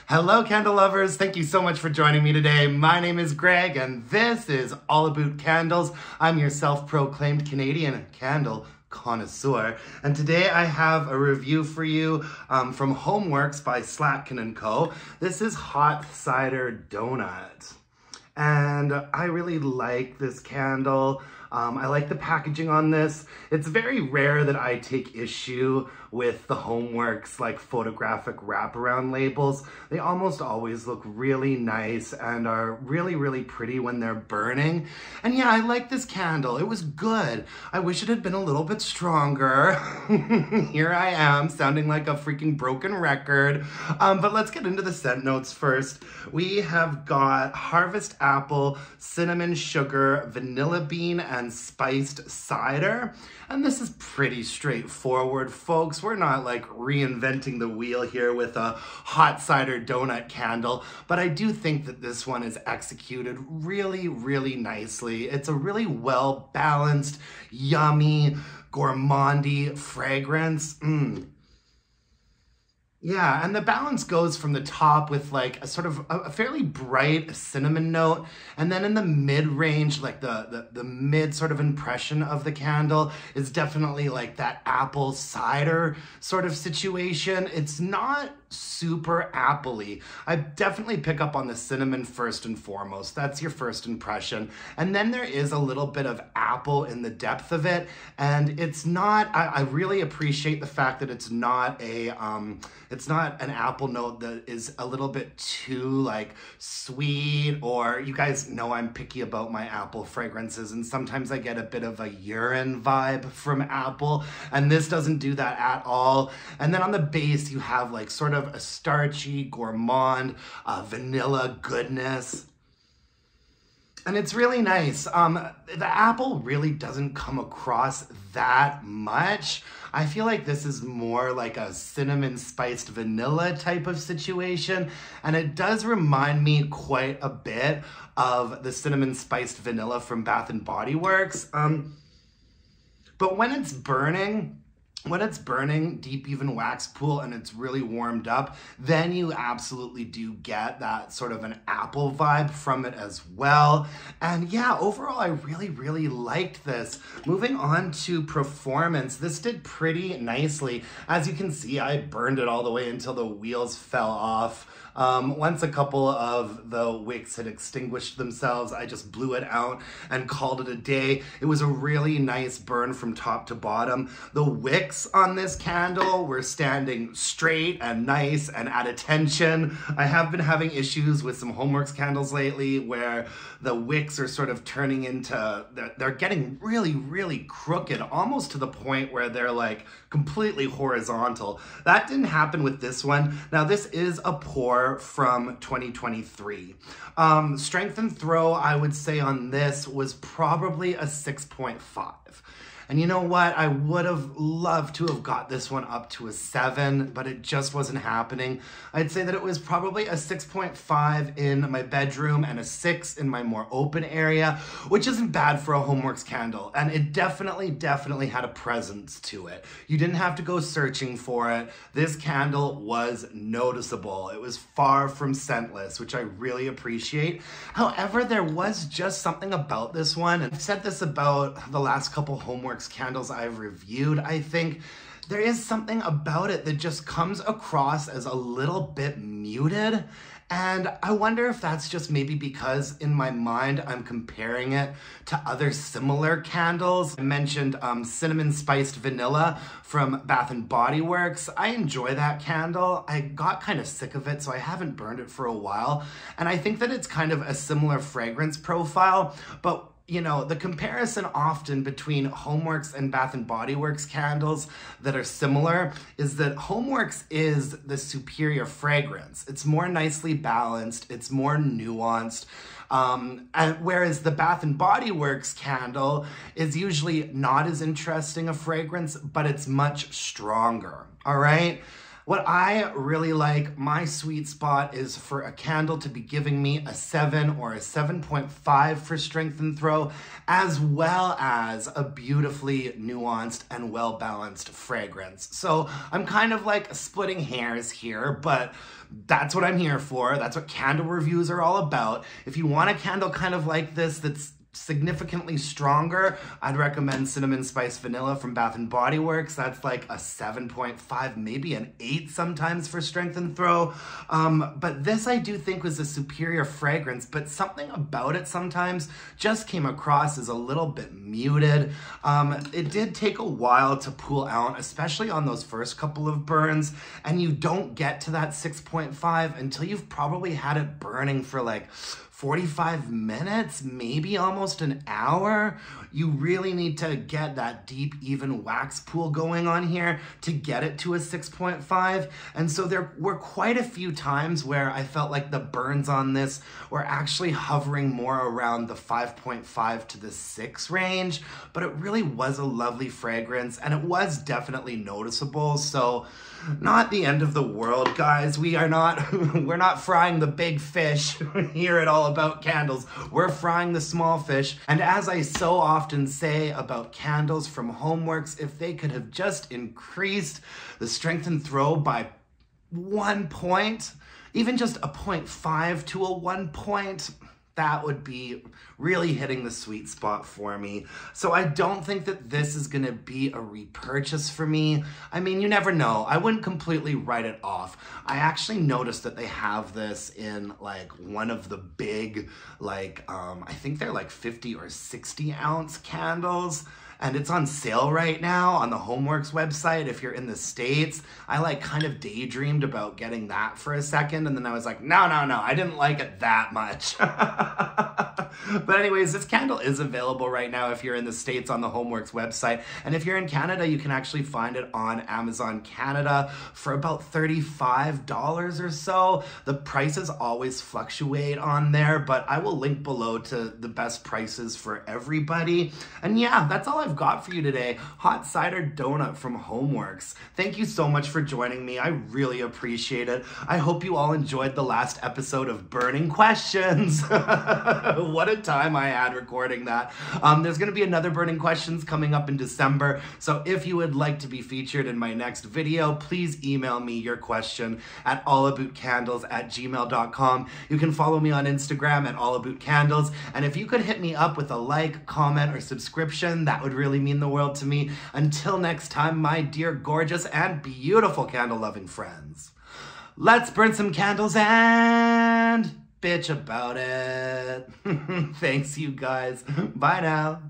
Hello, candle lovers. Thank you so much for joining me today. My name is Greg, and this is All About Candles. I'm your self-proclaimed Canadian candle connoisseur, and today I have a review for you from Homeworx by Slatkin & Co. This is Hot Cider Donut, and I really like this candle. I like the packaging on this. It's very rare that I take issue with the Homeworx like photographic wraparound labels. They almost always look really nice and are really pretty when they're burning. And yeah, I like this candle. It was good. I wish it had been a little bit stronger. Here I am sounding like a freaking broken record. But let's get into the scent notes first. We have got harvest apple, cinnamon sugar, vanilla bean, and spiced cider. And this is pretty straightforward, folks. We're not like reinventing the wheel here with a hot cider donut candle, but I do think that this one is executed really nicely. It's a really well-balanced, yummy, gourmandy fragrance. Yeah, and the balance goes from the top with like a sort of a fairly bright cinnamon note, and then in the mid-range, like the mid sort of impression of the candle is definitely like that apple cider sort of situation. It's not super appley. I definitely pick up on the cinnamon first and foremost. That's your first impression. And then there is a little bit of apple in the depth of it. And it's not, I really appreciate the fact that it's not an apple note that is a little bit too like sweet, or you guys know I'm picky about my apple fragrances, and sometimes I get a bit of a urine vibe from apple, and this doesn't do that at all. And then on the base, you have like sort of a starchy, gourmand, vanilla goodness. And it's really nice. The apple really doesn't come across that much. I feel like this is more like a cinnamon spiced vanilla type of situation. And it does remind me quite a bit of the cinnamon spiced vanilla from Bath & Body Works. But when it's burning, deep even wax pool, and it's really warmed up, then you absolutely do get that sort of an apple vibe from it as well. And yeah, overall, I really liked this. Moving on to performance, this did pretty nicely. As you can see, I burned it all the way until the wheels fell off. Once a couple of the wicks had extinguished themselves, I just blew it out and called it a day. It was a really nice burn from top to bottom. The wicks on this candle were standing straight and nice and at attention. I have been having issues with some Homeworx candles lately where the wicks are sort of turning into, they're getting really crooked, almost to the point where they're like completely horizontal. That didn't happen with this one. Now this is a pour from 2023. Strength and throw, I would say on this was probably a 6.5. And you know what? I would have loved to have got this one up to a 7, but it just wasn't happening. I'd say that it was probably a 6.5 in my bedroom and a 6 in my more open area, which isn't bad for a Homeworx candle. And it definitely had a presence to it. You didn't have to go searching for it. This candle was noticeable. It was far from scentless, which I really appreciate. However, there was just something about this one, and I've said this about the last couple Homeworx candles I've reviewed. I think there is something about it that just comes across as a little bit muted, and I wonder if that's just maybe because in my mind I'm comparing it to other similar candles. I mentioned cinnamon spiced vanilla from Bath & Body Works. I enjoy that candle. I got kind of sick of it, so I haven't burned it for a while, and I think that it's kind of a similar fragrance profile, but you know, the comparison often between Homeworx and Bath & Body Works candles that are similar is that Homeworx is the superior fragrance. It's more nicely balanced, it's more nuanced, and whereas the Bath & Body Works candle is usually not as interesting a fragrance, but it's much stronger, all right? What I really like, my sweet spot, is for a candle to be giving me a 7 or a 7.5 for strength and throw, as well as a beautifully nuanced and well-balanced fragrance. So I'm kind of like splitting hairs here, but that's what I'm here for. That's what candle reviews are all about. If you want a candle kind of like this that's significantly stronger, I'd recommend Cinnamon Spice Vanilla from Bath & Body Works. That's like a 7.5, maybe an 8 sometimes for strength and throw. But this I do think was a superior fragrance, but something about it sometimes just came across as a little bit muted. It did take a while to pull out, especially on those first couple of burns, and you don't get to that 6.5 until you've probably had it burning for like 45 minutes, maybe almost an hour. You really need to get that deep, even wax pool going on here to get it to a 6.5. And so there were quite a few times where I felt like the burns on this were actually hovering more around the 5.5 to the 6 range, but it really was a lovely fragrance and it was definitely noticeable. So not the end of the world, guys. We're not frying the big fish here at All About Candles. We're frying the small fish. And as I so often say about candles from Homeworx, if they could have just increased the strength and throw by 1 point, even just a 0.5 to a 1 point, that would be really hitting the sweet spot for me. So I don't think that this is gonna be a repurchase for me. I mean, you never know. I wouldn't completely write it off. I actually noticed that they have this in like one of the big, like, I think they're like 50 or 60 ounce candles. And it's on sale right now on the Homeworx website if you're in the States. I like kind of daydreamed about getting that for a second, and then I was like, no, I didn't like it that much. But anyways, this candle is available right now if you're in the States on the Homeworx website. And if you're in Canada, you can actually find it on Amazon Canada for about $35 or so. The prices always fluctuate on there, but I will link below to the best prices for everybody. And yeah, that's all I've got for you today. Hot cider donut from Homeworx. Thank you so much for joining me. I really appreciate it. I hope you all enjoyed the last episode of Burning Questions. What a time I had recording that. There's going to be another Burning Questions coming up in December. So if you would like to be featured in my next video, please email me your question at allaboutcandles@gmail.com. You can follow me on Instagram at allaboutcandles. And if you could hit me up with a like, comment, or subscription, that would really mean the world to me. Until next time, my dear, gorgeous, and beautiful candle-loving friends, let's burn some candles and bitch about it. Thanks, you guys. Bye now.